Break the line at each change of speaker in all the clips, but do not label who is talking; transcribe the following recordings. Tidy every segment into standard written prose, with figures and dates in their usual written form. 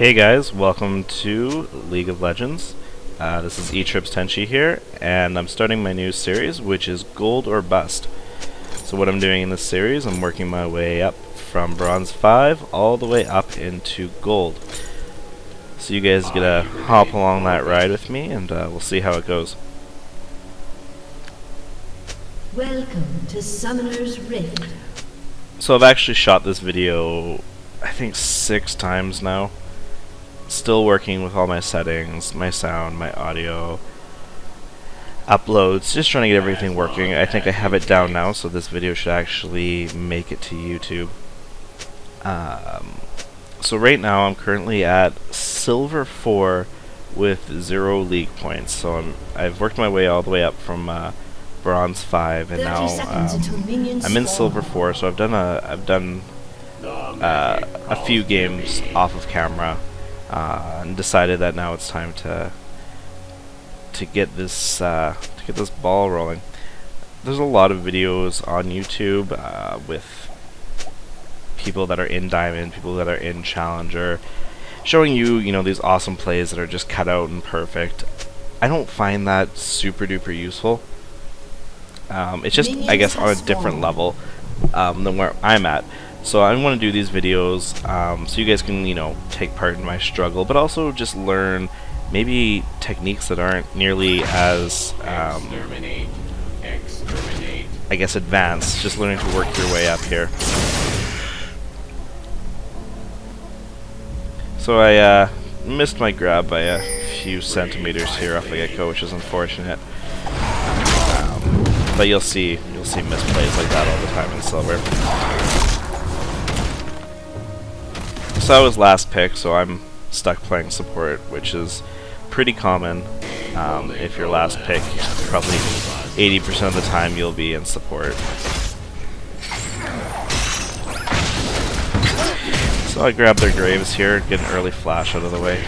Hey guys, welcome to League of Legends. This is EtripsTenshi here, and I'm starting my new series, which is Gold or Bust. So what I'm doing in this series, I'm working my way up from Bronze 5 all the way up into Gold. So you guys get to hop along that ride with me, and we'll see how it goes.
Welcome to Summoner's Rift.
So I've actually shot this video, I think 6 times now. Still working with all my settings, my sound, my audio, uploads, just trying to get everything working. I think I have it down now, so this video should actually make it to YouTube. So right now I'm currently at Silver 4 with 0 league points. So I've worked my way all the way up from Bronze 5, and now I'm in Silver 4. So I've done a few games off of camera. And decided that now it's time to get this ball rolling. There's a lot of videos on YouTube with people that are in Diamond, people that are in Challenger, showing you these awesome plays that are just cut out and perfect. I don't find that super duper useful. It's just, I guess, on a different level than where I'm at. So I want to do these videos so you guys can, take part in my struggle, but also just learn maybe techniques that aren't nearly as, I guess, advanced. Just learning to work your way up here. So I missed my grab by a few centimeters here off the get-go, which is unfortunate. But you'll see misplays like that all the time in Silver. So I was last pick, so I'm stuck playing support, which is pretty common. If you're last pick, probably 80% of the time you'll be in support. So I grab their graves here, get an early flash out of the way.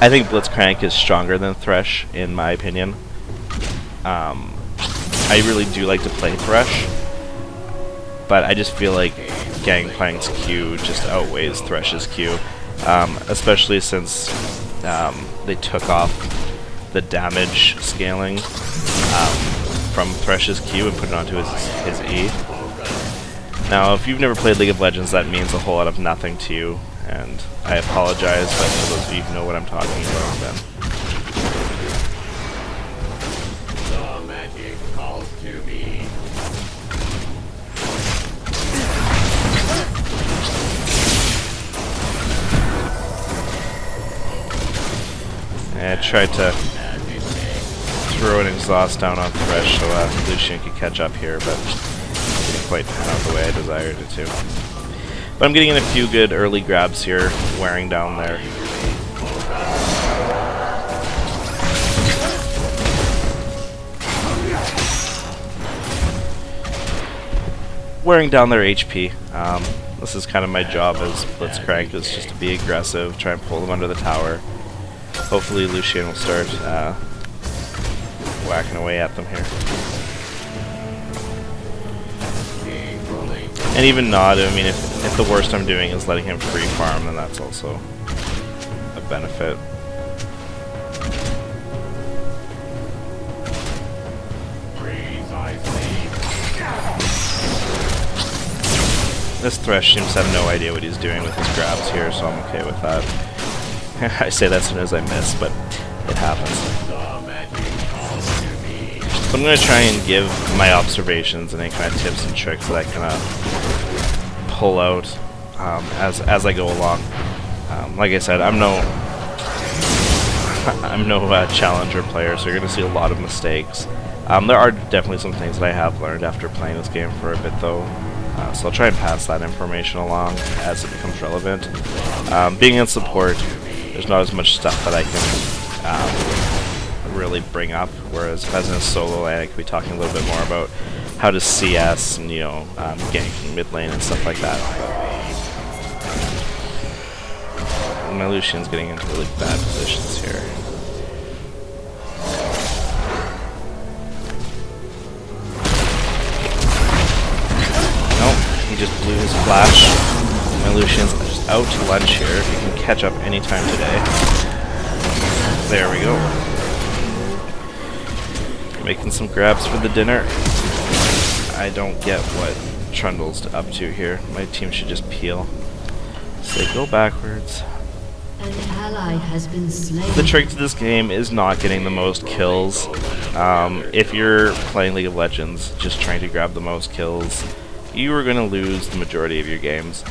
I think Blitzcrank is stronger than Thresh, in my opinion. I really do like to play Thresh, but I just feel like Gangplank's Q just outweighs Thresh's Q, especially since they took off the damage scaling from Thresh's Q and put it onto his E. Now, if you've never played League of Legends, that means a whole lot of nothing to you, and I apologize, but for those of you who know what I'm talking about, then.
The magic calls to me.
I tried to throw an exhaust down on Thresh so Lucian could catch up here, but didn't quite pan out the way I desired it to. But I'm getting in a few good early grabs here, wearing down there. Wearing down their HP. This is kind of my job as Blitzcrank, is just to be aggressive, try and pull them under the tower. Hopefully Lucian will start whacking away at them here. And even not, I mean, if the worst I'm doing is letting him free farm, then that's also a benefit. This Thresh seems to have no idea what he's doing with his grabs here, so I'm okay with that. I say that as soon as I miss, but it happens. So I'm going to try and give my observations and any kind of tips and tricks that I can pull out as I go along. Like I said, I'm no challenger player, so you're going to see a lot of mistakes. There are definitely some things that I have learned after playing this game for a bit, though. So I'll try and pass that information along as it becomes relevant. Being in support, there's not as much stuff that I can really bring up, whereas as in a solo lane, I could be talking a little bit more about how to CS and, ganking mid lane and stuff like that. But my Lucian's getting into really bad positions here. Nope, he just blew his flash. My Lucian's just out to lunch here. If you can catch up anytime today. There we go. Making some grabs for the dinner. I don't get what Trundle's up to here. My team should just peel. So they go backwards.
An ally has been slain.
The trick to this game is not getting the most kills. If you're playing League of Legends, just trying to grab the most kills, you are going to lose the majority of your games.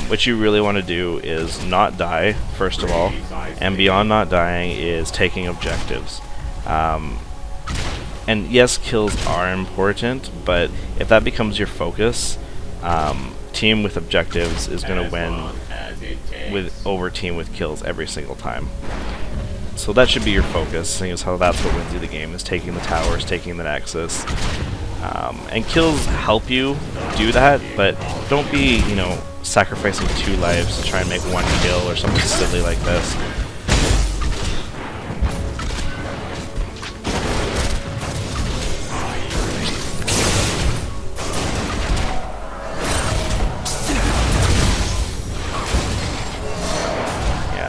What you really want to do is not die, first of all, and beyond not dying is taking objectives. And yes, kills are important, but if that becomes your focus, team with objectives is going to win over team with kills every single time. So that should be your focus, seeing as how that's what wins you the game, is taking the towers, taking the nexus. And kills help you do that, but don't be, you know, sacrificing 2 lives to try and make 1 kill or something silly like this.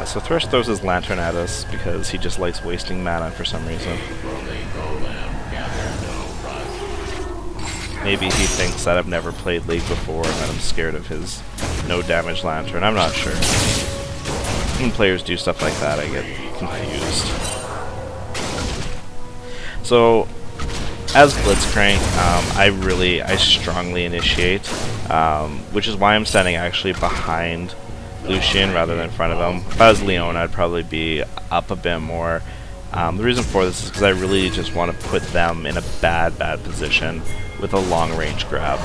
So Thresh throws his lantern at us because he just likes wasting mana for some reason. Maybe he thinks that I've never played League before and that I'm scared of his no damage lantern. I'm not sure. When players do stuff like that, I get confused. So, as Blitzcrank, I strongly initiate, which is why I'm standing actually behind Lucian rather than in front of him. If I was Leon, I'd probably be up a bit more. The reason for this is because I really just want to put them in a bad position with a long-range grab.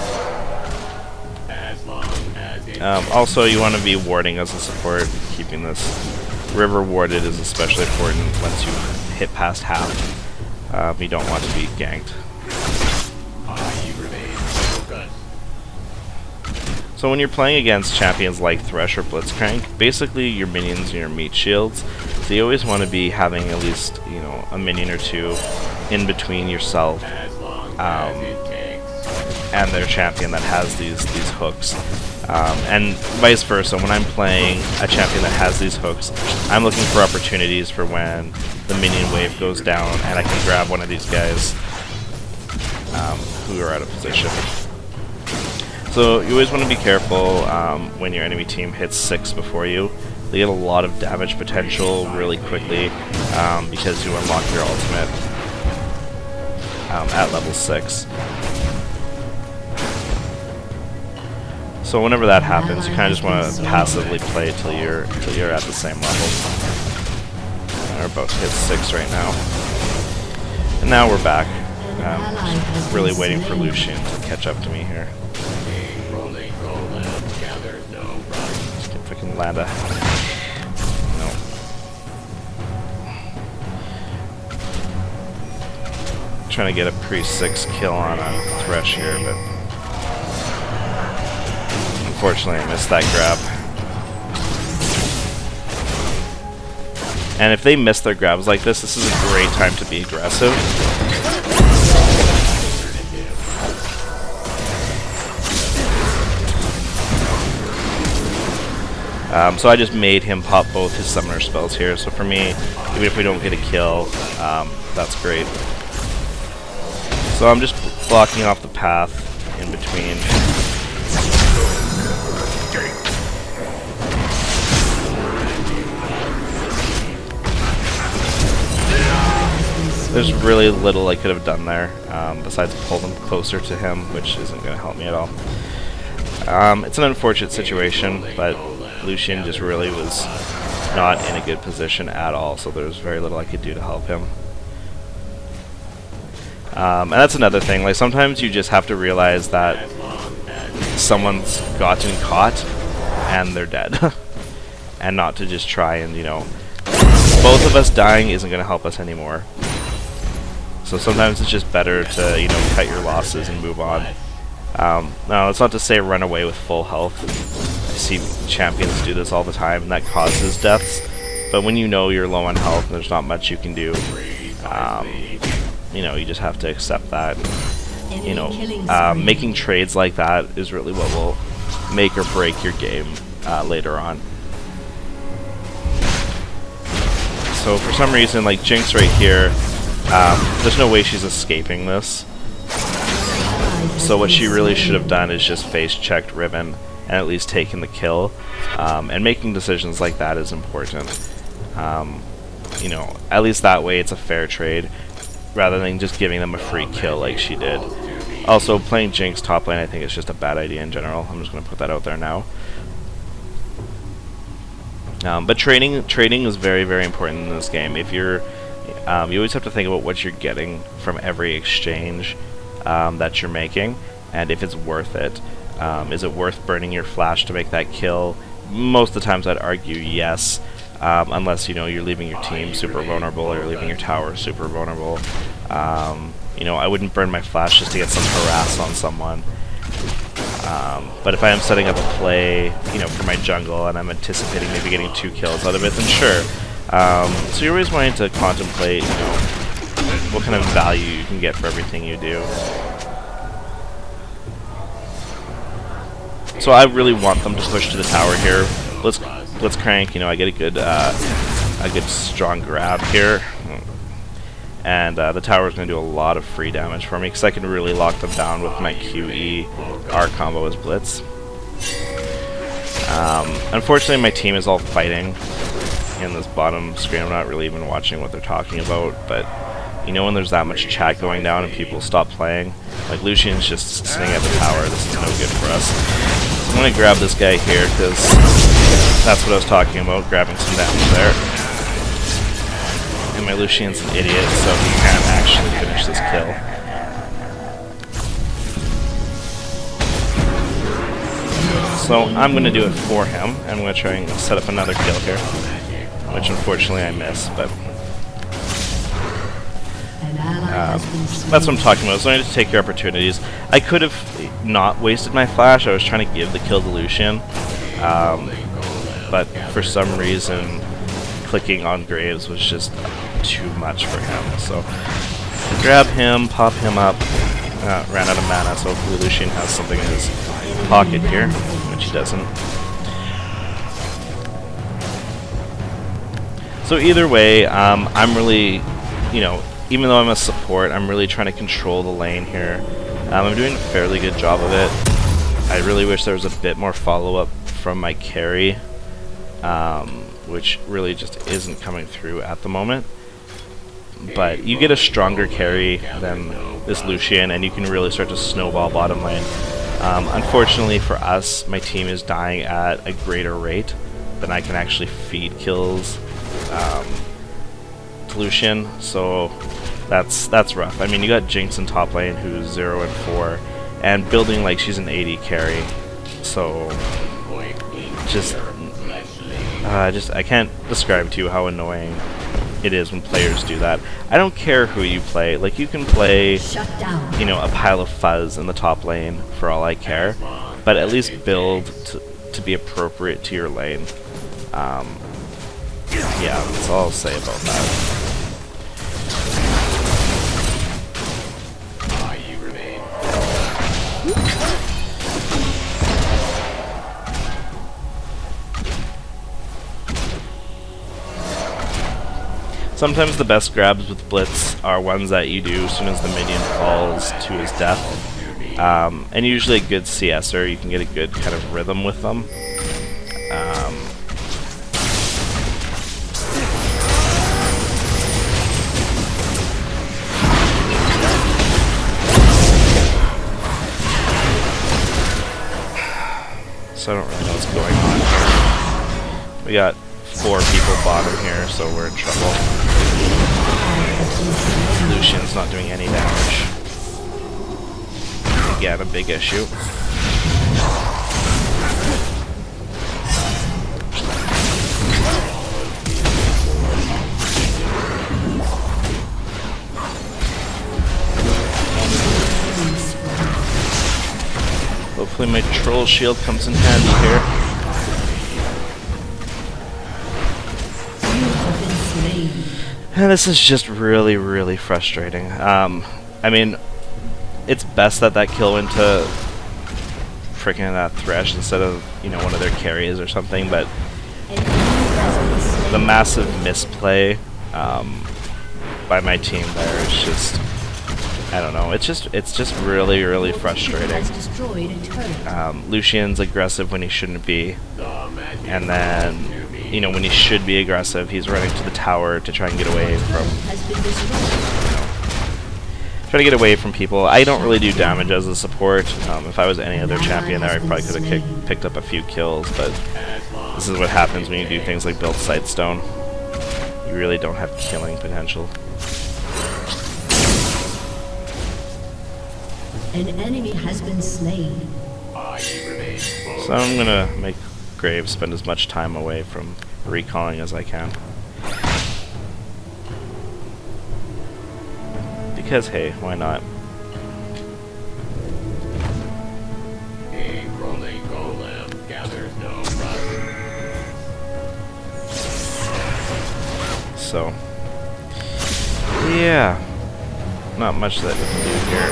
Also, you want to be warding as a support. Keeping this river warded is especially important once you hit past half. You don't want to be ganked. So when you're playing against champions like Thresh or Blitzcrank, basically your minions and your meat shields, so you always want to be having at least, you know, a minion or 2 in between yourself and their champion that has these hooks. And vice versa, when I'm playing a champion that has these hooks, I'm looking for opportunities for when the minion wave goes down and I can grab one of these guys who are out of position. So you always want to be careful when your enemy team hits 6 before you. They get a lot of damage potential really quickly because you unlock your ultimate at level 6. So whenever that happens, you kind of just want to passively play till you're at the same level. We're about to hit 6 right now. And now we're back. Just really waiting for Lucian to catch up to me here. See if I can land a... No. Trying to get a pre-6 kill on a Thresh here, but unfortunately I missed that grab. And if they miss their grabs like this is a great time to be aggressive. So I just made him pop both his summoner spells here, so for me, even if we don't get a kill, that's great. So I'm just blocking off the path in between. There's really little I could have done there, besides pull them closer to him, which isn't going to help me at all. It's an unfortunate situation, but Lucian just really was not in a good position at all, so there's very little I could do to help him. And that's another thing, like sometimes you just have to realize that someone's gotten caught and they're dead. And not to just try and, you know, both of us dying isn't going to help us anymore. So sometimes it's just better to, you know, cut your losses and move on. Now, it's not to say run away with full health. I see champions do this all the time, and that causes deaths. But when you know you're low on health and there's not much you can do, you know, you just have to accept that. You know, making trades like that is really what will make or break your game. later on. So for some reason, like Jinx right here, there's no way she's escaping this. So what she really should have done is just face-checked Riven and at least taken the kill. And making decisions like that is important. You know, at least that way it's a fair trade, rather than just giving them a free kill like she did. Also, playing Jinx top lane I think is just a bad idea in general. I'm just going to put that out there now. But trading is very, very important in this game. If you're, you always have to think about what you're getting from every exchange that you're making, and if it's worth it. Is it worth burning your flash to make that kill? Most of the times I'd argue yes, unless, you know, you're leaving your team super vulnerable or you're leaving your tower super vulnerable. You know, I wouldn't burn my flash just to get some harass on someone. But if I am setting up a play, you know, for my jungle and I'm anticipating maybe getting 2 kills out of it, then sure. So you're always wanting to contemplate, you know, what kind of value you can get for everything you do. So I really want them to push to the tower here. Let's crank. You know, I get a good strong grab here, and the tower is going to do a lot of free damage for me because I can really lock them down with my QE R combo as Blitz. Unfortunately, my team is all fighting in this bottom screen. I'm not really even watching what they're talking about, but you know, when there's that much chat going down and people stop playing, like Lucian's just sitting at the tower. This is no good for us. I'm going to grab this guy here because that's what I was talking about, grabbing some damage there. And my Lucian's an idiot, so he can't actually finish this kill. So I'm going to do it for him. I'm going to try and set up another kill here, which unfortunately I miss, but that's what I'm talking about. So I need to take your opportunities. I could have not wasted my flash. I was trying to give the kill to Lucian, but for some reason clicking on Graves was just too much for him. So grab him, pop him up. Ran out of mana, so hopefully Lucian has something in his pocket here, which he doesn't. So either way, I'm really, you know, even though I'm a support, I'm really trying to control the lane here. I'm doing a fairly good job of it. I really wish there was a bit more follow-up from my carry, which really just isn't coming through at the moment. But you get a stronger carry than this Lucian, and you can really start to snowball bottom lane. Unfortunately for us, my team is dying at a greater rate than I can actually feed kills to Lucian, so that's rough. I mean, you got Jinx in top lane who's 0 and 4, and building like she's an 80 carry. So I can't describe to you how annoying it is when players do that. I don't care who you play. Like, you can play, you know, a pile of fuzz in the top lane for all I care, but at least build to be appropriate to your lane. Yeah, that's all I'll say about that. Sometimes the best grabs with Blitz are ones that you do as soon as the minion falls to his death. And usually a good CSer, you can get a good kind of rhythm with them. So I don't really know what's going on here. We got 4 people bottom here, so we're in trouble. Lucian's not doing any damage. Again, a big issue. Hopefully my troll shield comes in handy here. And this is just really, really frustrating. I mean, it's best that that kill went to freaking Thresh instead of, you know, one of their carries or something, but the massive misplay by my team there is just, I don't know, it's just really, really frustrating. Lucian's aggressive when he shouldn't be, and then, you know, when he should be aggressive, he's running to the tower to try and get away from, trying to get away from people. I don't really do damage as a support. If I was any other champion there, I probably could have picked up a few kills, but this is what happens when you do things like build Sightstone. You really don't have killing potential.
An enemy has been slain.
So I'm gonna make Graves spend as much time away from recalling as I can. Because hey, why not?
A rolling golem gathers no rust.
So yeah. Not much that we can do here.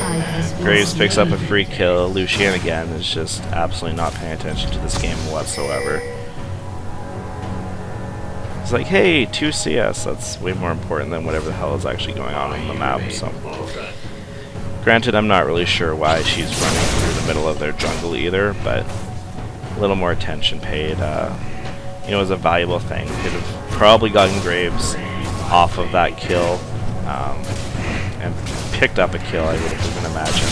Graves picks up a free kill. Lucian again is just absolutely not paying attention to this game whatsoever. It's like, hey, 2 CS, that's way more important than whatever the hell is actually going on the map. So, granted, I'm not really sure why she's running through the middle of their jungle either, but a little more attention paid, you know, is a valuable thing. Could have probably gotten Graves off of that kill, and picked up a kill, I would even imagine.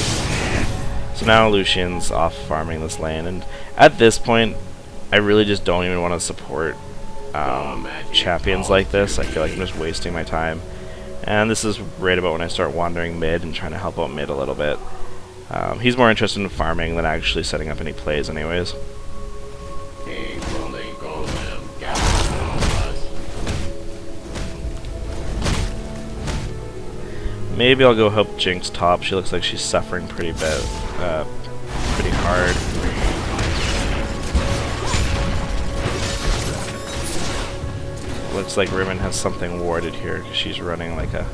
So now Lucian's off farming this lane, and at this point, I really just don't even want to support champions like this. I feel like I'm just wasting my time. And this is right about when I start wandering mid and trying to help out mid a little bit. He's more interested in farming than actually setting up any plays anyways. Maybe I'll go help Jinx top. She looks like she's suffering pretty hard. Looks like Riven has something warded here because she's running like a...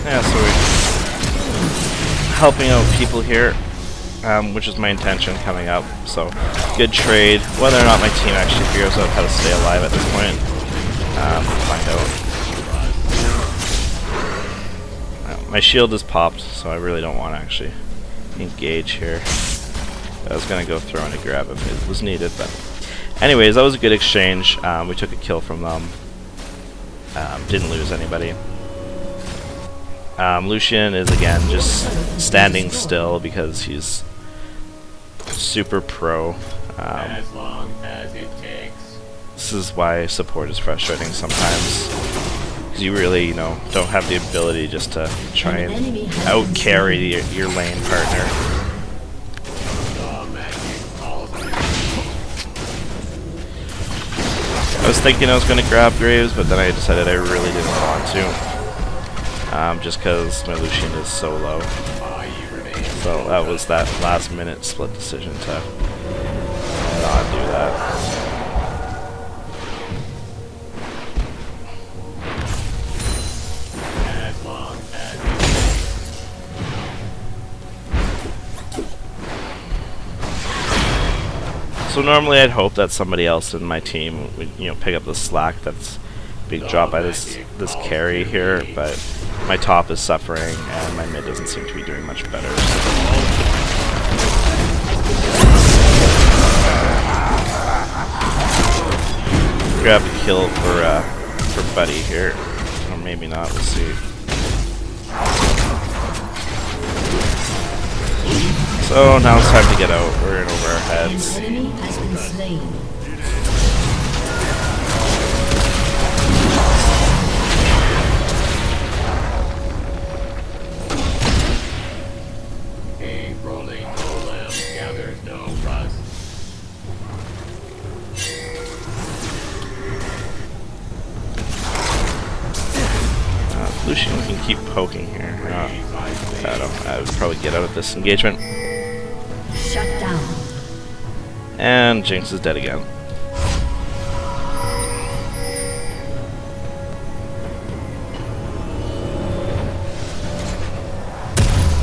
Yeah, so we're helping out people here, which is my intention coming up. So, good trade. Whether or not my team actually figures out how to stay alive at this point, we'll find out. My shield is popped, so I really don't want to actually engage here. I was going to go throw in a grab if it was needed, but anyways, that was a good exchange. We took a kill from them. Didn't lose anybody. Lucian is again just standing still because he's super pro.
As long as it takes.
This is why support is frustrating sometimes, because you really, you know, don't have the ability just to try and out carry your lane partner. I was thinking I was going to grab Graves, but then I decided I really didn't want to. Just because my Lucian is so low. So that was that last minute split decision to not do that. So normally I'd hope that somebody else in my team would, you know, pick up the slack that's being dropped by this carry here, but my top is suffering and my mid doesn't seem to be doing much better. Grab a kill for Buddy here, or maybe not. We'll see. So now it's time to get out. We're in over our heads.
An enemy has been slain.
Lucian can keep poking here. I would probably get out of this engagement.
Shut down.
And Jinx is dead again.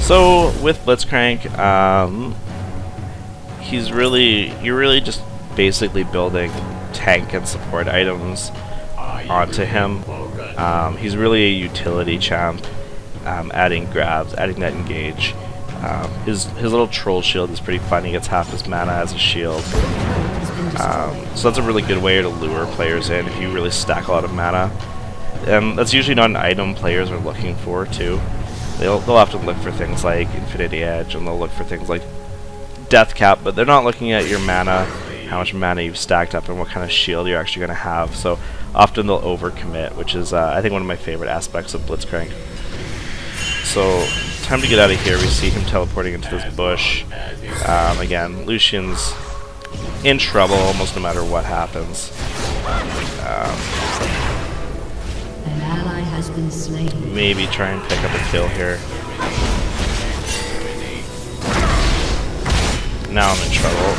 So with Blitzcrank, you're really just basically building tank and support items onto him. He's really a utility champ, adding grabs, adding that engage. His little troll shield is pretty fun. He gets half his mana as a shield. So that's a really good way to lure players in if you really stack a lot of mana. And that's usually not an item players are looking for too. They'll often look for things like Infinity Edge, and they'll look for things like Death Cap, but they're not looking at your mana, how much mana you've stacked up, and what kind of shield you're actually going to have. So often they'll overcommit, which is I think one of my favorite aspects of Blitzcrank. So time to get out of here. We see him teleporting into this bush. Again, Lucian's in trouble almost no matter what happens.
An ally has been slain.
Maybe try and pick up a kill here. Now I'm in trouble.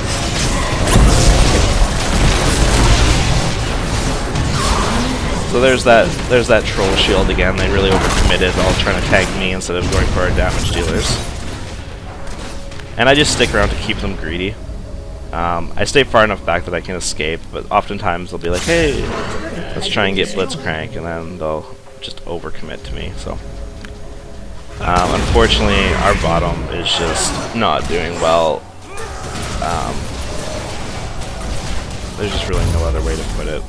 So there's that troll shield again. They really overcommitted, all trying to tag me instead of going for our damage dealers. And I just stick around to keep them greedy. I stay far enough back that I can escape, but oftentimes they'll be like, hey, let's try and get Blitzcrank, and then they'll just overcommit to me. So unfortunately, our bottom is just not doing well. There's just really no other way to put it.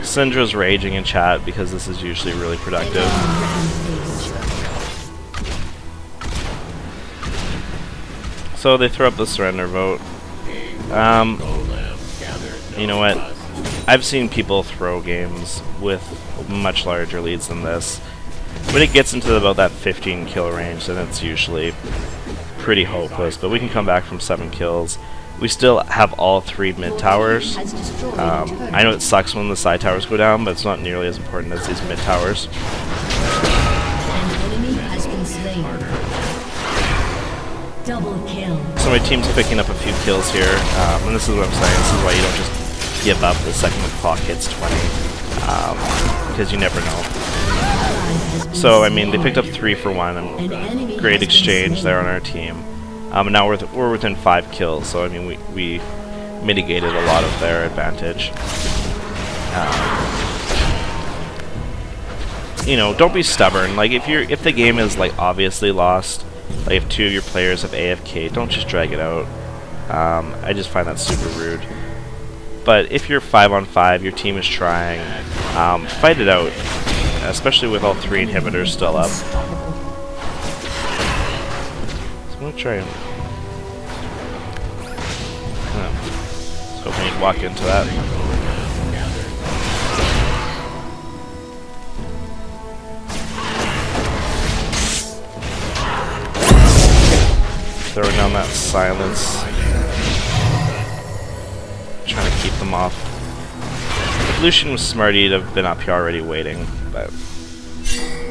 Syndra's raging in chat because this is usually really productive. So they throw up the surrender vote. You know what? I've seen people throw games with much larger leads than this. When it gets into about that 15 kill range, then it's usually pretty hopeless. But we can come back from 7 kills. We still have all 3 mid towers. I know it sucks when the side towers go down, but it's not nearly as important as these mid towers.
An enemy has been slain. Double kill.
So my team's picking up a few kills here, and this is what I'm saying. This is why you don't just give up the second the clock hits 20, because you never know. So I mean, they picked up 3 for 1, and great exchange there on our team. And now we're within 5 kills, so I mean we mitigated a lot of their advantage. You know, don't be stubborn. Like if the game is like obviously lost, like if 2 of your players have AFK, don't just drag it out. I just find that super rude. But if you're 5-on-5, your team is trying, fight it out, especially with all 3 inhibitors still up. I'm gonna try and hoping he'd walk into that. Throwing down that silence. Trying to keep them off. If Lucian was smart, he'd have been up here already waiting, but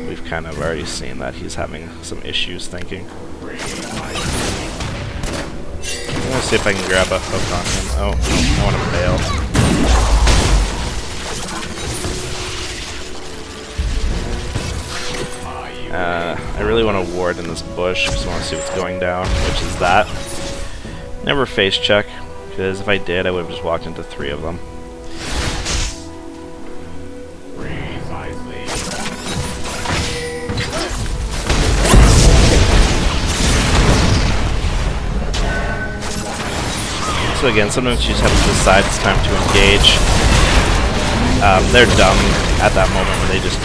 we've kind of already seen that he's having some issues thinking. I'm gonna see if I can grab a hook on him. Oh, I want to fail. I really want to ward in this bush because I want to see what's going down, which is that. Never face check, because if I did, I would have just walked into 3 of them. So again, sometimes you just have to decide it's time to engage. They're dumb at that moment when they just...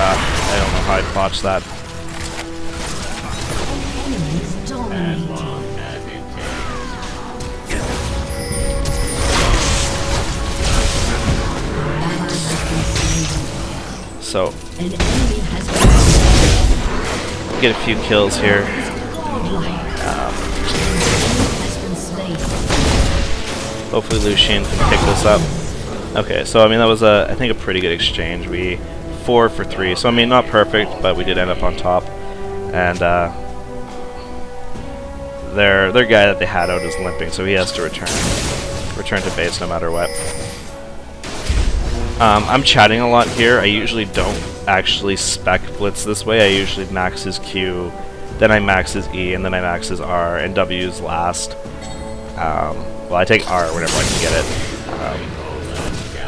I don't know how I'd botch that. So, get a few kills here. Hopefully Lucian can pick this up. Okay, so I mean that was I think a pretty good exchange. We 4 for 3, so I mean not perfect, but we did end up on top. And their guy that they had out is limping, so he has to return to base no matter what. I'm chatting a lot here. I usually don't actually spec Blitz this way. I usually max his Q, then I max his E, and then I max his R, and W's last. Well, I take R whenever I can get it.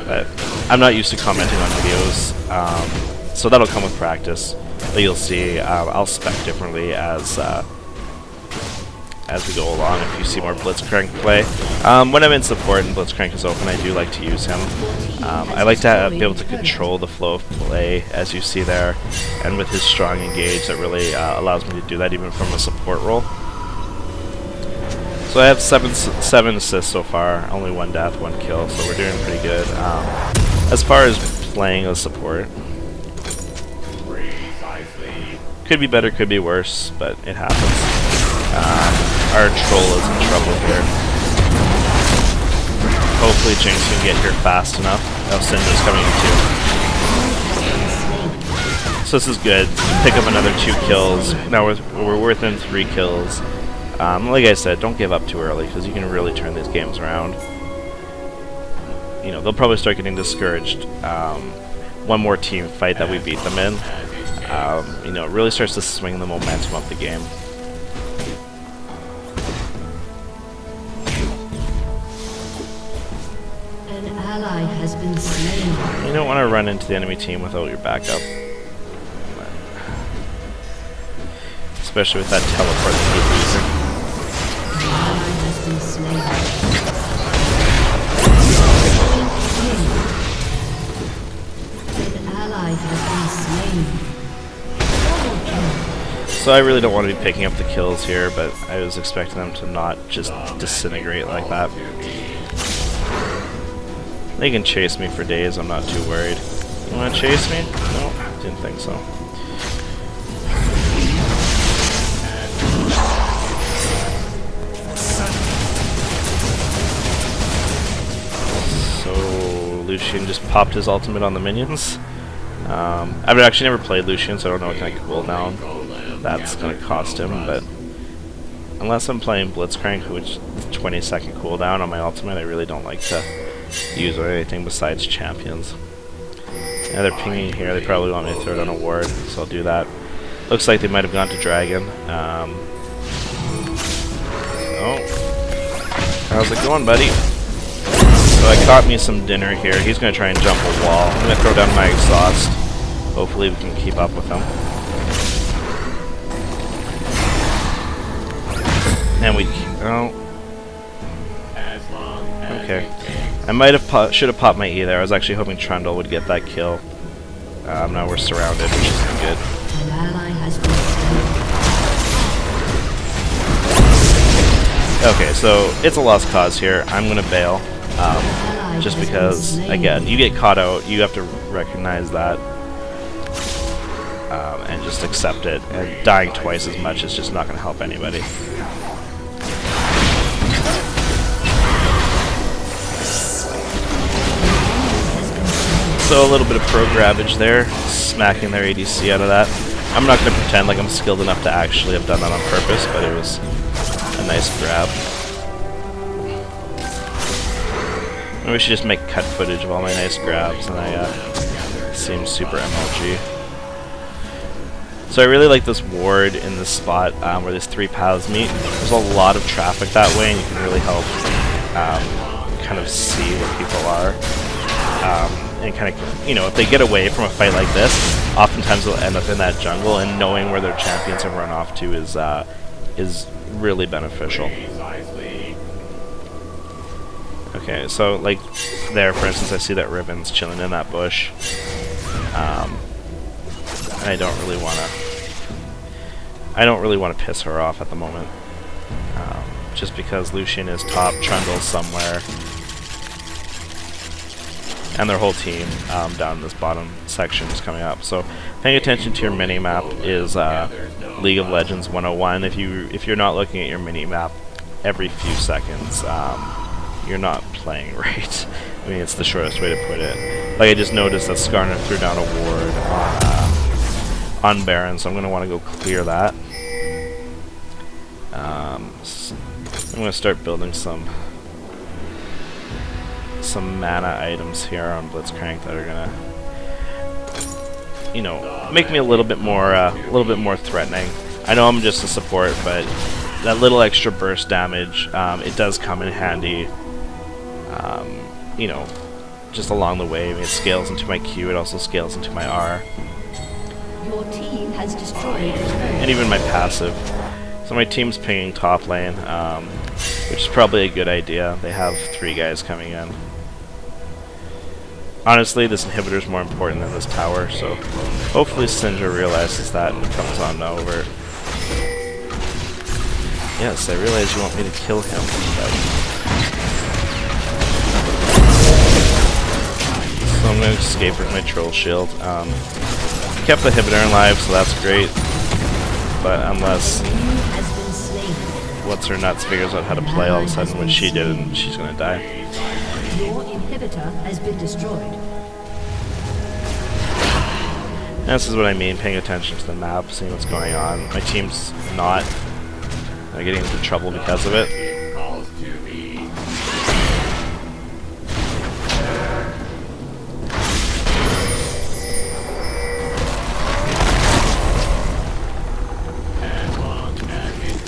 But I'm not used to commenting on videos, so that'll come with practice. But you'll see, I'll spec differently as we go along. If you see more Blitzcrank play, when I'm in support and Blitzcrank is open, I do like to use him. I like to be able to control the flow of play, as you see there, and with his strong engage, that really allows me to do that even from a support role. So I have seven assists so far, only 1 death, 1 kill, so we're doing pretty good. As far as playing a support, could be better, could be worse, but it happens. Our troll is in trouble here. Hopefully Jinx can get here fast enough. Oh, Syndra's coming in too. So this is good. Pick up another 2 kills. Now we're within 3 kills. Like I said, don't give up too early, because you can really turn these games around. You know, they'll probably start getting discouraged. One more team fight that we beat them in, you know, it really starts to swing the momentum of the game.
An ally has been slain.
You don't want to run into the enemy team without your backup. Especially with that teleport that you're using.
An ally has been slain. An ally has been slain.
So I really don't want to be picking up the kills here, but I was expecting them to not just disintegrate like that. They can chase me for days, I'm not too worried. You want to chase me? No, didn't think so. So Lucian just popped his ultimate on the minions. I've actually never played Lucian, so I don't know what kind of cooldown that's going to cost him, but unless I'm playing Blitzcrank, which is 20-second cooldown on my ultimate, I really don't like to use anything besides champions. Yeah, they're pinging here. They probably want me to throw down a ward, so I'll do that. Looks like they might have gone to Dragon. Oh. How's it going, buddy? So I caught me some dinner here. He's going to try and jump a wall. I'm going to throw down my exhaust. Hopefully we can keep up with him. And we... Oh. Okay. I might have should have popped my E there. I was actually hoping Trundle would get that kill. Now we're surrounded, which isn't good.
An ally has been slain.
Okay, so it's a lost cause here. I'm gonna bail. Just because, again, you get caught out, you have to recognize that. And just accept it. And dying twice as much is just not gonna help anybody. So a little bit of pro grabbage there, smacking their ADC out of that. I'm not going to pretend like I'm skilled enough to actually have done that on purpose, but it was a nice grab. Maybe we should just make cut footage of all my nice grabs, and I seem super MLG. So I really like this ward in this spot where these 3 paths meet. There's a lot of traffic that way, and you can really help kind of see where people are. And kind of, you know, if they get away from a fight like this, oftentimes they'll end up in that jungle, and knowing where their champions have run off to is really beneficial. Okay, so like there, for instance, I see that Ribbon's chilling in that bush. I don't really want to piss her off at the moment, just because Lucian is top, Trundle's somewhere. And their whole team down in this bottom section is coming up. So paying attention to your mini-map is League of Legends 101. If you're not looking at your mini-map every few seconds, you're not playing right. mean, it's the shortest way to put it. Like, I just noticed that Skarner threw down a ward on Baron, so I'm going to want to go clear that. So I'm going to start building some mana items here on Blitzcrank that are going to, you know, make me a little bit more threatening. I know I'm just a support, but that little extra burst damage, it does come in handy. You know, just along the way. I mean, it scales into my Q, it also scales into my R.
Your team has destroyed
And even my passive. So my team's pinging top lane, which is probably a good idea. They have 3 guys coming in. Honestly, this inhibitor is more important than this tower, so hopefully Syndra realizes that and comes on over. Yes, I realize you want me to kill him, but so I'm going to escape with my troll shield. Kept the inhibitor alive, so that's great. But unless what's her nuts figures out how to play all of a sudden, when she didn't, she's going to die.
Your inhibitor has been destroyed.
And this is what I mean, paying attention to the map, seeing what's going on. My team's not getting into trouble because of it.
Calls to me. As long as it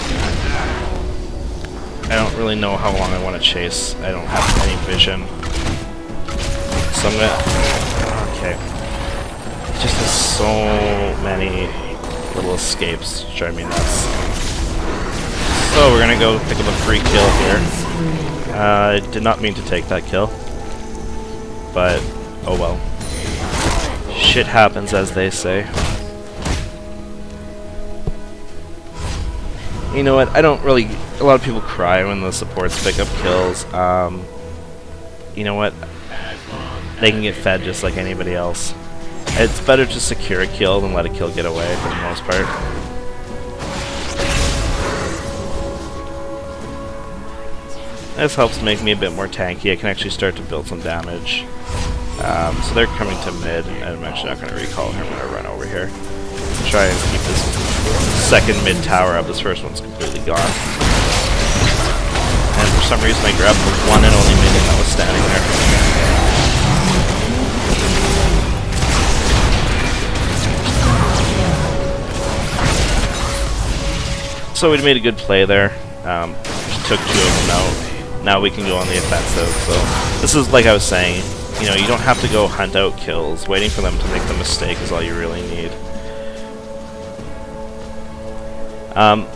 I don't really know how long I want to chase. I don't have any vision. So I'm gonna... Okay. Just has so many little escapes drive me nuts. So we're gonna go pick up a free kill here. I did not mean to take that kill. But, oh well. Shit happens, as they say. You know what, I don't really... A lot of people cry when the supports pick up kills. You know what? They can get fed just like anybody else. It's better to secure a kill than let a kill get away for the most part. This helps make me a bit more tanky. I can actually start to build some damage. So they're coming to mid, and I'm actually not going to recall him when I run over here. Try and keep this second mid tower up. This first one's completely gone. And for some reason I grabbed the one and only minion that was standing there. So we made a good play there. Took 2 of them out. Now we can go on the offensive. So this is like I was saying, you know, you don't have to go hunt out kills. Waiting for them to make the mistake is all you really need.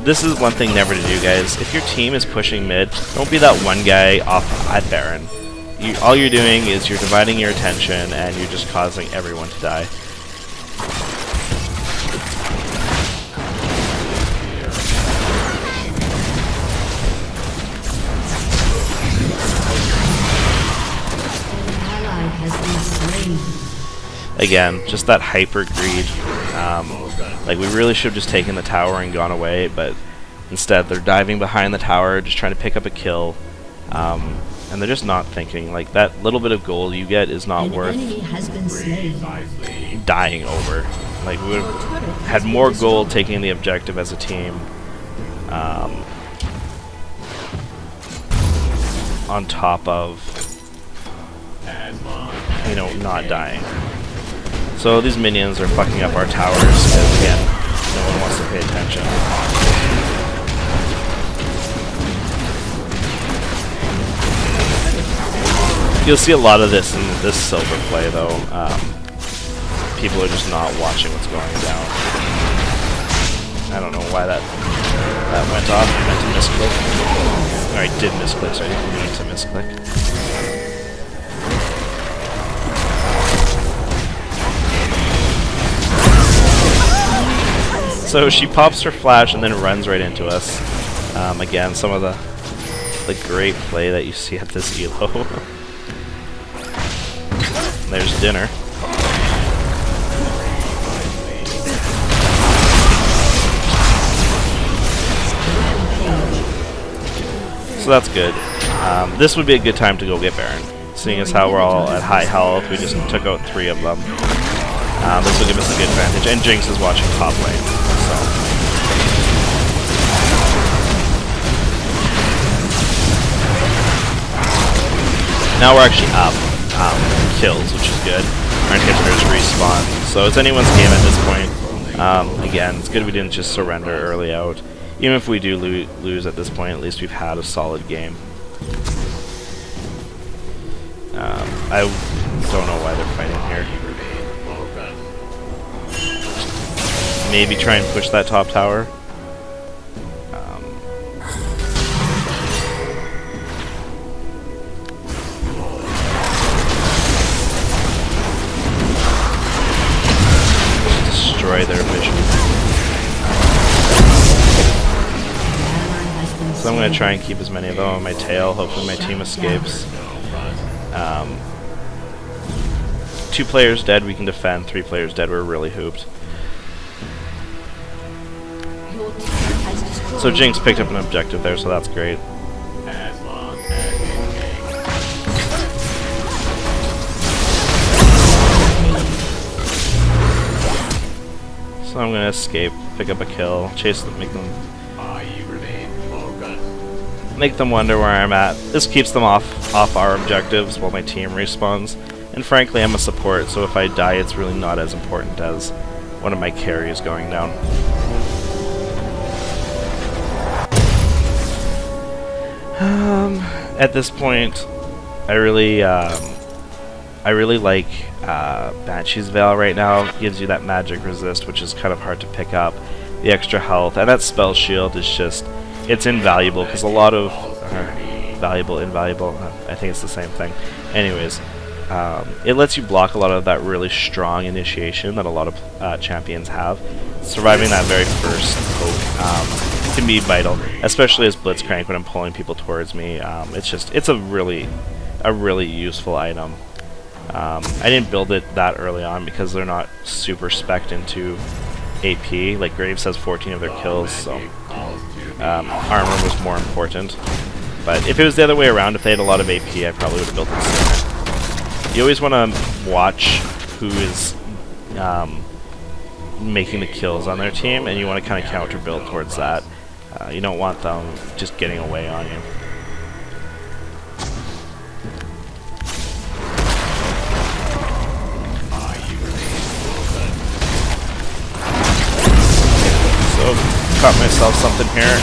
This is one thing never to do, guys. If your team is pushing mid, don't be that one guy off at Baron. All you're doing is you're dividing your attention and you're just causing everyone to die. Again, just that hyper greed. Like, we really should have just taken the tower and gone away, but instead they're diving behind the tower, just trying to pick up a kill. And they're just not thinking. Like, that little bit of gold you get is not worth dying over. Like, we would have had more gold taking the objective as a team. On top of, you know, not dying. So these minions are fucking up our towers because, again, no one wants to pay attention. You'll see a lot of this in this silver play, though. People are just not watching what's going down. I don't know why that went off. I meant to misclick. Or I did misclick, so I didn't mean to misclick. So she pops her flash and then runs right into us. Again, some of the great play that you see at this elo. There's dinner. So that's good. This would be a good time to go get Baron. seeing as how we're all at high health, we just took out 3 of them. This will give us a good advantage, and Jinx is watching top lane, so. Now we're actually up kills, which is good. Our inhibitors respawn, so it's anyone's game at this point. Again, it's good we didn't just surrender early out. Even if we do lose at this point, at least we've had a solid game. I don't know why they're fighting here. Maybe try and push that top tower. Destroy their vision. So I'm going to try and keep as many of them on my tail. Hopefully my team escapes. 2 players dead, we can defend. 3 players dead, we're really hooped. So Jinx picked up an objective there, so that's great. So I'm gonna escape, pick up a kill, chase them, make them wonder where I'm at. This keeps them off our objectives while my team respawns. And frankly, I'm a support, so if I die, it's really not as important as one of my carries going down. At this point, I really like Banshee's Veil right now. It gives you that magic resist, which is kind of hard to pick up. The extra health, and that spell shield is just, it's invaluable, because a lot of invaluable, I think it's the same thing. Anyways, it lets you block a lot of that really strong initiation that a lot of champions have. Surviving that very first poke can be vital, especially as Blitzcrank when I'm pulling people towards me. It's a really useful item. I didn't build it that early on because they're not super spec'd into AP. Like Graves has 14 of their kills, so armor was more important. But if it was the other way around, if they had a lot of AP, I probably would have built it sooner. You always want to watch who is making the kills on their team, and you want to kind of counter build towards that. You don't want them just getting away on you. So, caught myself something here.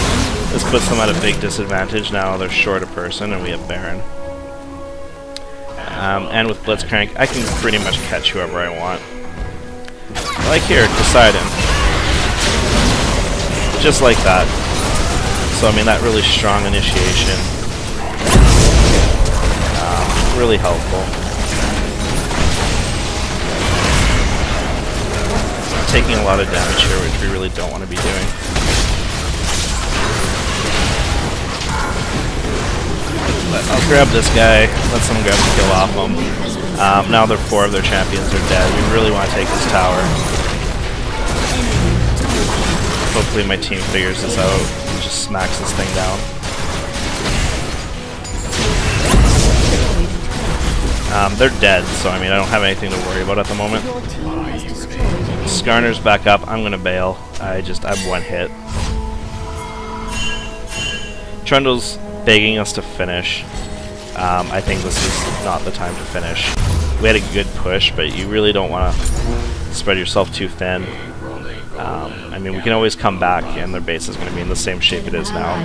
This puts them at a big disadvantage. Now they're short a person, and we have Baron. And with Blitzcrank, I can pretty much catch whoever I want. Like here, Poseidon. Just like that. So, I mean, that really strong initiation. Really helpful. Taking a lot of damage here, which we really don't want to be doing. But I'll grab this guy, let someone grab the kill off him. Now 4 of their champions are dead. We really want to take this tower. Hopefully my team figures this out and just smacks this thing down. They're dead, so I mean I don't have anything to worry about at the moment. Skarner's back up. I'm gonna bail. I'm 1 hit. Trundle's begging us to finish. I think this is not the time to finish. We had a good push, but you really don't want to spread yourself too thin. I mean, we can always come back, and their base is going to be in the same shape it is now.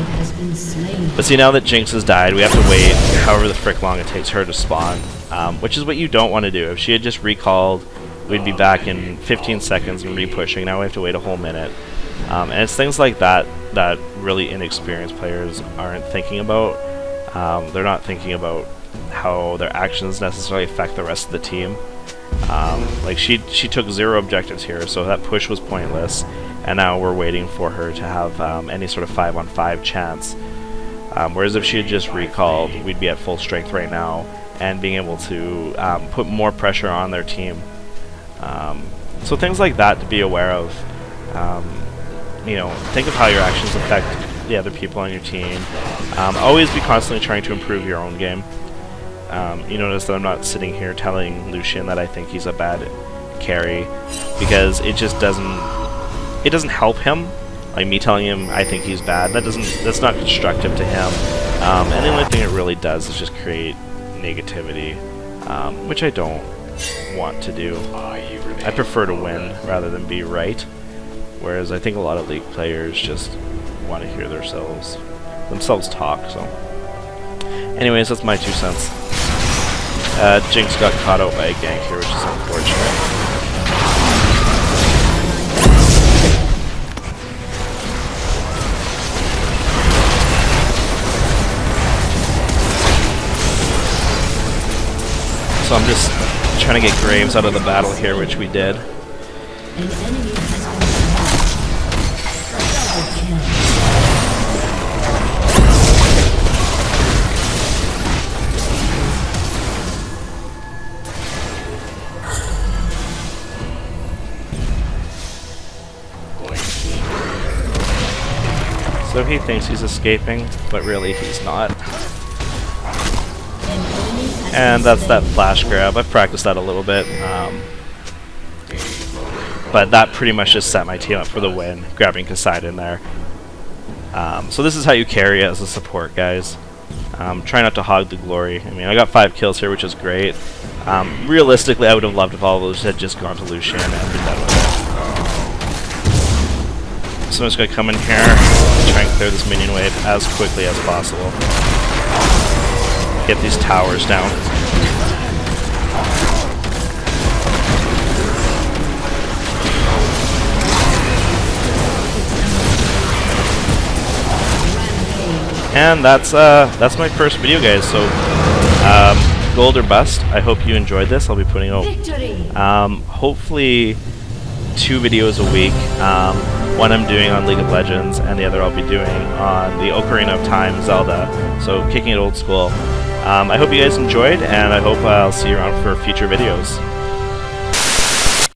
But see, now that Jinx has died, we have to wait however the frick long it takes her to spawn, which is what you don't want to do. If she had just recalled, we'd be back in 15 seconds and re-pushing. Now we have to wait a whole minute. And it's things like that that really inexperienced players aren't thinking about. They're not thinking about how their actions necessarily affect the rest of the team. Like she took 0 objectives here, so that push was pointless, and now we're waiting for her to have any sort of 5-on-5 chance. Whereas if she had just recalled, we'd be at full strength right now and being able to put more pressure on their team. So things like that to be aware of. You know, think of how your actions affect the other people on your team. Always be constantly trying to improve your own game. You notice that I'm not sitting here telling Lucian that I think he's a bad carry, because it just doesn't help him. Like me telling him I think he's bad, that's not constructive to him. And the only thing it really does is just create negativity, which I don't want to do. I prefer to win rather than be right. Whereas I think a lot of League players just want to hear themselves talk. So, anyways, that's my 2 cents. Jinx got caught out by a gank here, which is unfortunate. So I'm just trying to get Graves out of the battle here, which we did.
An enemy has been double kill.
So he thinks he's escaping, but really he's not. And that's that flash grab. I've practiced that a little bit. But that pretty much just set my team up for the win, grabbing Poseidon there. So this is how you carry as a support, guys. Try not to hog the glory. I mean, I got 5 kills here, which is great. Realistically, I would have loved if all of those had just gone to Lucian and been done with it. So I'm just going to come in here, try and clear this minion wave as quickly as possible. Get these towers down. And that's my first video, guys. So gold or bust. I hope you enjoyed this. I'll be putting out hopefully 2 videos a week. One I'm doing on League of Legends, and the other I'll be doing on the Ocarina of Time Zelda. So kicking it old school. I hope you guys enjoyed, and I hope I'll see you around for future videos.